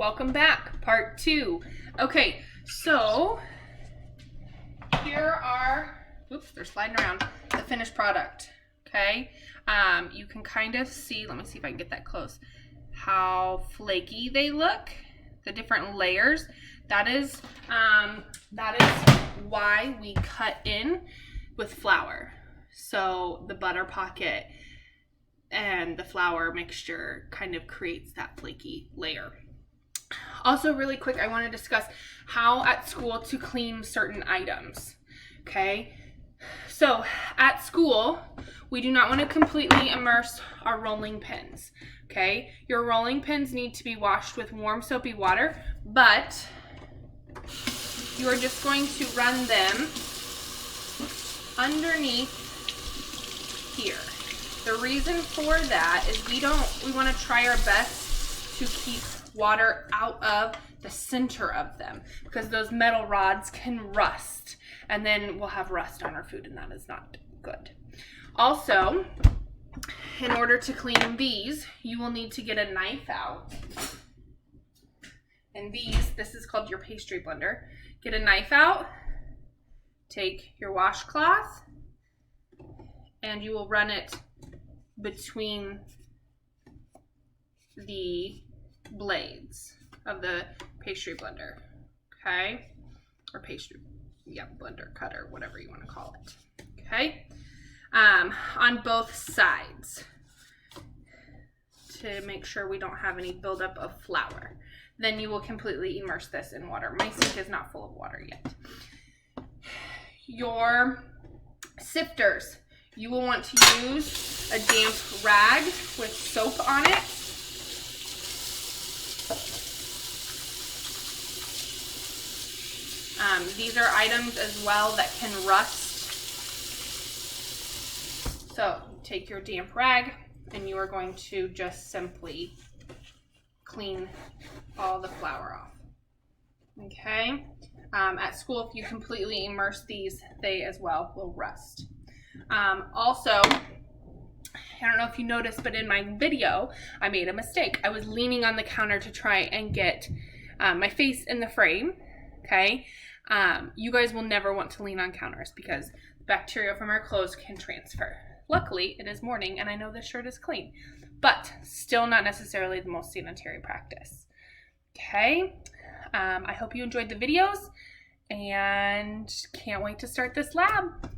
Welcome back, part 2. Okay, so here are, oops, they're sliding around, the finished product, okay? You can kind of see, let me see if I can get that close, how flaky they look, the different layers. That is why we cut in with flour. So the butter pocket and the flour mixture kind of creates that flaky layer. Also, really quick, I want to discuss how at school to clean certain items, okay? So at school, we do not want to completely immerse our rolling pins, okay? Your rolling pins need to be washed with warm soapy water, but you are just going to run them underneath here. The reason for that is we want to try our best to keep water out of the center of them, because those metal rods can rust, and then we'll have rust on our food, and that is not good. Also, in order to clean these, you will need to get a knife out. And this is called your pastry blender. Get a knife out, take your washcloth, and you will run it between the blades of the pastry blender, okay? Or blender, cutter, whatever you want to call it, okay? On both sides to make sure we don't have any buildup of flour. Then you will completely immerse this in water. My sink is not full of water yet. Your sifters, you will want to use a damp rag with soap on it. These are items as well that can rust. So take your damp rag and you are going to just simply clean all the flour off. Okay? At school, if you completely immerse these, they as well will rust. Also, I don't know if you noticed, but in my video, I made a mistake. I was leaning on the counter to try and get my face in the frame, okay? You guys will never want to lean on counters because bacteria from our clothes can transfer. Luckily, it is morning and I know this shirt is clean, but still not necessarily the most sanitary practice. Okay, I hope you enjoyed the videos and can't wait to start this lab.